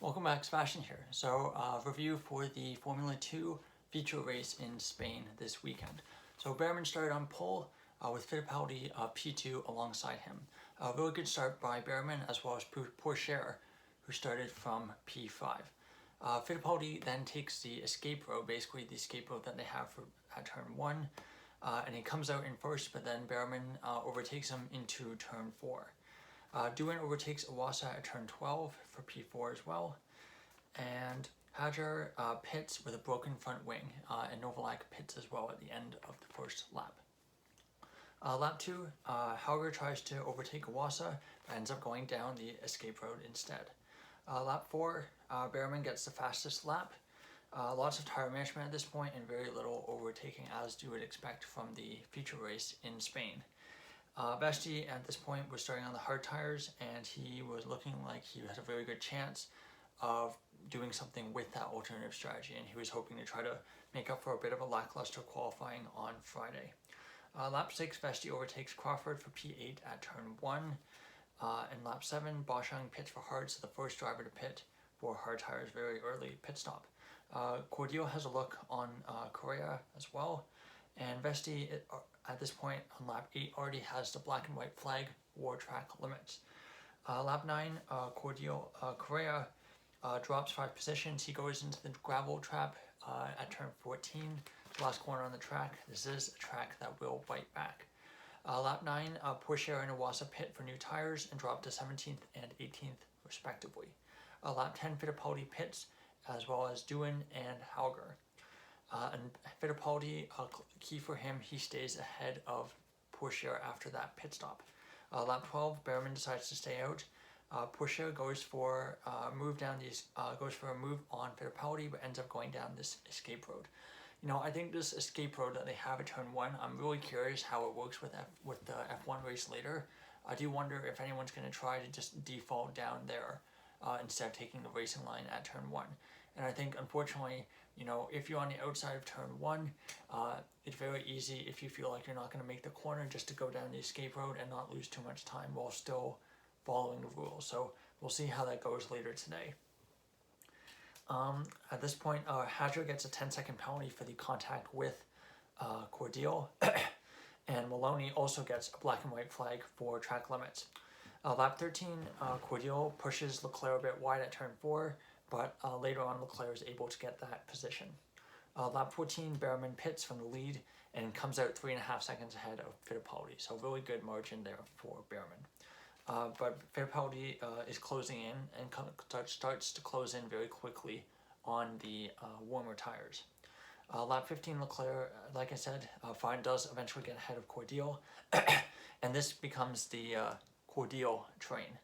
Welcome back, Sebastian here. So, review for the Formula 2 feature race in Spain this weekend. So, Bearman started on pole with Fittipaldi P2 alongside him. A really good start by Bearman as well as Pourchaire, who started from P5. Fittipaldi then takes the escape road, basically the escape road that they have at turn 1, and he comes out in first, but then Bearman overtakes him into turn 4. Doohan overtakes Iwasa at turn 12 for P4 as well, and Hajar pits with a broken front wing, and Novalak pits as well at the end of the first lap. Lap 2, Hauger tries to overtake Iwasa, but ends up going down the escape road instead. Lap 4, Bearman gets the fastest lap. Lots of tire management at this point and very little overtaking, as you would expect from the feature race in Spain. Vesti at this point was starting on the hard tires, and he was looking like he had a very good chance of doing something with that alternative strategy, and he was hoping to try to make up for a bit of a lackluster qualifying on Friday. Lap 6, Vesti overtakes Crawford for P8 at turn 1. In lap 7, Boschung pits for hard, so the first driver to pit for hard tires very early pit stop. Cordio has a look on Correa as well, and Vesti at this point on lap 8 already has the black and white flag for track limits. Lap 9, Correa drops 5 positions. He goes into the gravel trap at turn 14, the last corner on the track. This is a track that will bite back. Lap 9, Pourchaire and Iwasa pit for new tires and drop to 17th and 18th respectively. Lap 10, Fittipaldi pits, as well as Doohan and Hauger. And Fittipaldi, key for him, he stays ahead of Pourchaire after that pit stop. Lap 12, Bearman decides to stay out. Pourchaire goes for a move on Fittipaldi, but ends up going down this escape road. You know, I think this escape road that they have at turn 1, I'm really curious how it works with the F1 race later. I do wonder if anyone's going to try to just default down there instead of taking the racing line at turn 1. And I think, unfortunately, you know, if you're on the outside of turn 1, it's very easy, if you feel like you're not going to make the corner, just to go down the escape road and not lose too much time while still following the rules. So we'll see how that goes later today. At this point, Hajar gets a 10-second penalty for the contact with Cordial, and Maloney also gets a black and white flag for track limits. Lap 13, Cordial pushes Leclerc a bit wide at turn 4, but later on Leclerc is able to get that position. Lap 14, Bearman pits from the lead and comes out 3.5 seconds ahead of Fittipaldi, so really good margin there for Bearman. But Fittipaldi is closing in and starts to close in very quickly on the warmer tires. Lap 15, Leclerc, like I said, does eventually get ahead of Cordial, and this becomes the Cordial train.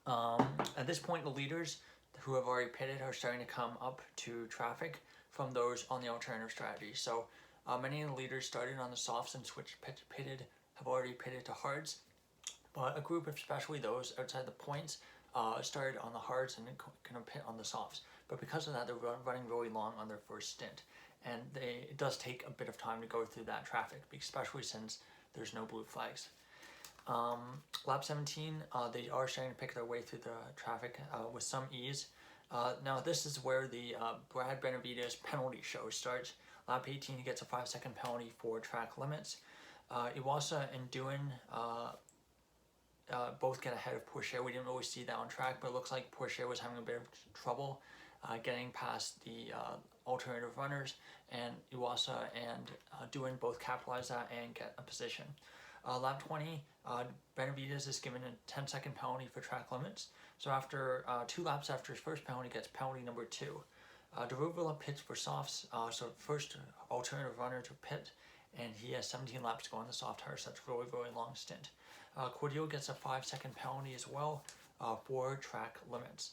At this point, the leaders who have already pitted are starting to come up to traffic from those on the alternative strategy. So many of the leaders started on the softs and have already pitted to hards, but a group, especially those outside the points, started on the hards and going to pit on the softs. But because of that, they're running really long on their first stint, and it does take a bit of time to go through that traffic, especially since there's no blue flags. Lap 17, they are starting to pick their way through the traffic with some ease. Now this is where the Brad Benavides penalty show starts. Lap 18, he gets a 5-second penalty for track limits. Iwasa and Doohan both get ahead of Pourchaire. We didn't really see that on track, but it looks like Pourchaire was having a bit of trouble getting past the alternative runners, and Iwasa and Doohan both capitalize that and get a position. Lap 20, Benavides is given a 10-second penalty for track limits. So after 2 laps after his first penalty, gets penalty number 2. Daruvilla pits for softs, so first alternative runner to pit, and he has 17 laps to go on the soft tires. That's a really, really long stint. Cordial gets a 5-second penalty as well for track limits.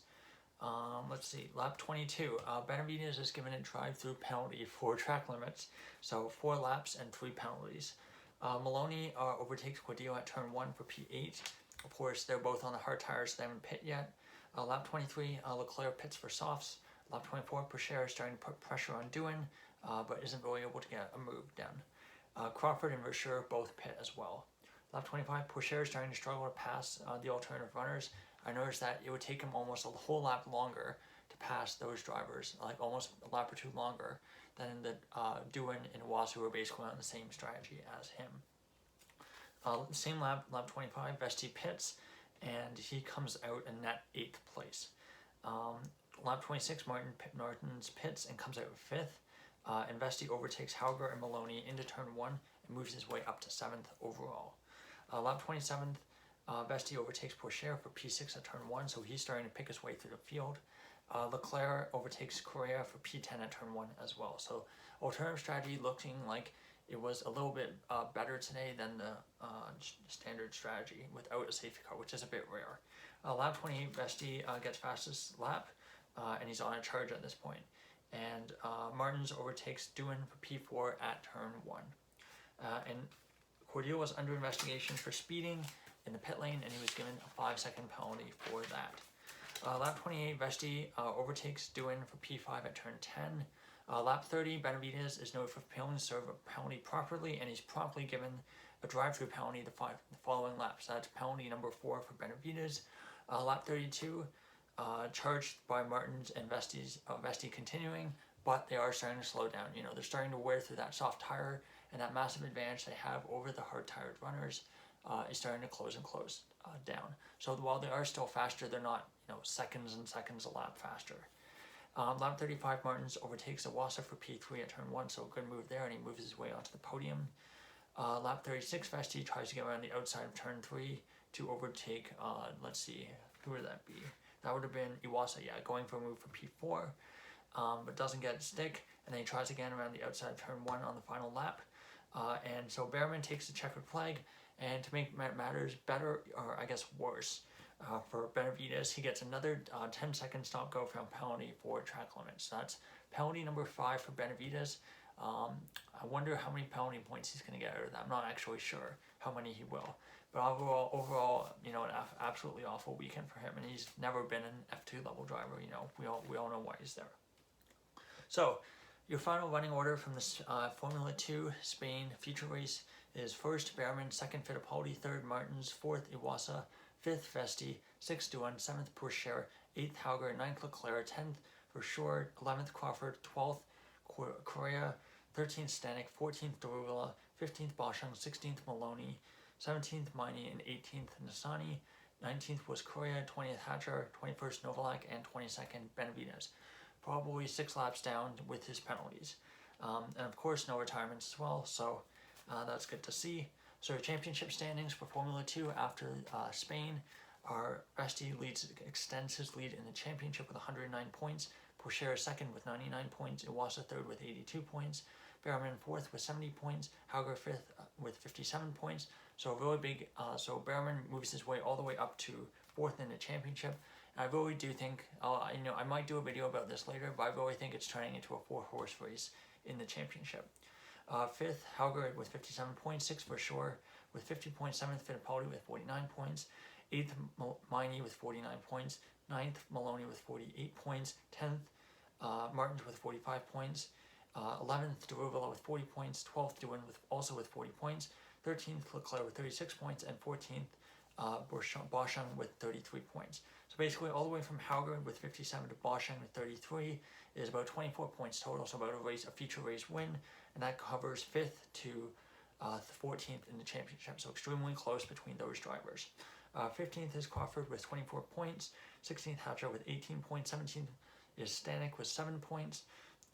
Let's see, lap 22, Benavides is given a drive-through penalty for track limits, so 4 laps and 3 penalties. Maloney overtakes Cordial at turn 1 for P8. Of course, they're both on the hard tires, so they haven't pit yet. Lap 23, Leclerc pits for softs. Lap 24, Pourchaire is starting to put pressure on Doohan, but isn't really able to get a move done. Crawford and Versure both pit as well. Lap 25, Pourchaire is starting to struggle to pass the alternative runners, I noticed that it would take him almost a whole lap longer to pass those drivers, like almost a lap or two longer than the Doohan and Iwasa who were basically on the same strategy as him. Same lap 25, Vesti pits, and he comes out in net 8th place. Lap 26, Martins pits and comes out 5th. And Vesti overtakes Hauger and Maloney into turn 1 and moves his way up to 7th overall. Lap 27th, Vesti overtakes Pourchaire for P6 at turn 1, so he's starting to pick his way through the field. Leclerc overtakes Correa for P10 at turn 1 as well. So alternative strategy looking like it was a little bit better today than the standard strategy without a safety car, which is a bit rare. Lap 28, Vesti gets fastest lap, and he's on a charge at this point. And Martins overtakes Doohan for P4 at turn 1. And Cordeal was under investigation for speeding in the pit lane, and he was given a 5-second penalty for that. Lap 28, Vesti overtakes Doohan for P5 at turn 10. Lap 30, Benavides is noted for failing to serve a penalty properly, and he's promptly given a drive-through penalty the following lap. So that's penalty number 4 for Benavides. Lap 32, charged by Martins and Vesti continuing, but they are starting to slow down. You know, they're starting to wear through that soft tire, and that massive advantage they have over the hard-tired runners is starting to close down. So while they are still faster, they're not, seconds and seconds a lap faster. Lap 35, Martins overtakes Iwasa for P3 at turn 1, so a good move there, and he moves his way onto the podium. Lap 36, Vesti tries to get around the outside of turn 3 to overtake, let's see, who would that be? That would have been Iwasa, going for a move for P4, but doesn't get a stick, and then he tries again around the outside of turn 1 on the final lap. And so Behrman takes the checkered flag, and to make matters better, or I guess worse, for Benavides, he gets another 10-second stop-go from penalty for track limits. So that's penalty number 5 for Benavides. I wonder how many penalty points he's going to get out of that. I'm not actually sure how many he will. But overall, an absolutely awful weekend for him, and he's never been an F2 level driver. We all know why he's there. So, your final running order from this Formula 2 Spain feature race is first Behrman, second Fittipaldi, third Martins, fourth Iwasa, fifth Vesti, sixth Doohan, seventh Pourchaire, eighth Hauger, ninth Leclerc, 10th Verschoor, 11th Crawford, 12th Correa, 13th Stanek, 14th Darula, 15th Boschung, 16th Maloney, 17th Maini, and 18th Nissany. 19th was Correa, 20th Hatcher, 21st Novalak, and 22nd Benavides. Probably 6 laps down with his penalties. And of course, no retirements as well, so that's good to see. So championship standings for Formula 2 after Spain are Vesti extends his lead in the championship with 109 points, Pourchaire second with 99 points, Iwasa third with 82 points, Behrman fourth with 70 points, Hauger fifth with 57 points. So really big. So Behrman moves his way all the way up to fourth in the championship. And I really do think, I might do a video about this later, but I really think it's turning into a 4-horse race in the championship. Fifth, Hauger with 57 points, sixth Verschoor with 50 points, seventh Fittipaldi with 49 points, eighth Maini with 49 points, ninth Maloney with 48 points, 10th Martins with 45 points, 11th Daruvilla with 40 points, 12th Doohan also with 40 points, 13th Leclerc with 36 points, and 14th Boschung with 33 points. So basically all the way from Hauger with 57 to Boschung with 33 is about 24 points total, so about a feature race win, and that covers 5th to 14th in the championship, so extremely close between those drivers. 15th is Crawford with 24 points, 16th Hatcher with 18 points, 17th is Stanek with 7 points,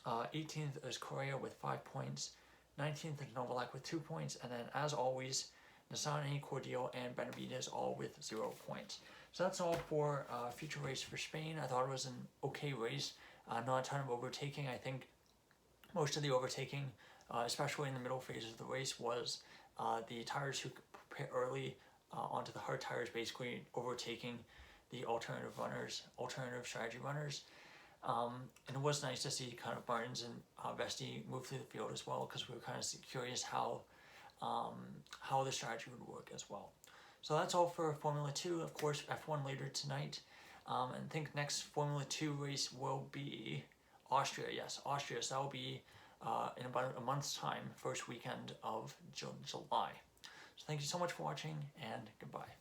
18th is Correa with 5 points, 19th is Novalak with 2 points, and then as always, Nissany, Cordeal, and Benavides all with 0 points. So that's all for feature race for Spain. I thought it was an okay race, not a ton of overtaking. I think most of the overtaking, especially in the middle phases of the race, was the tires who pit early onto the hard tires, basically overtaking the alternative strategy runners. And it was nice to see kind of Martins and Vesti move through the field as well, because we were kind of curious how the strategy would work as well. So that's all for Formula 2. Of course, F1 later tonight. And I think next Formula 2 race will be Austria. Yes, Austria. So that will be in about a month's time, first weekend of July. So thank you so much for watching, and goodbye.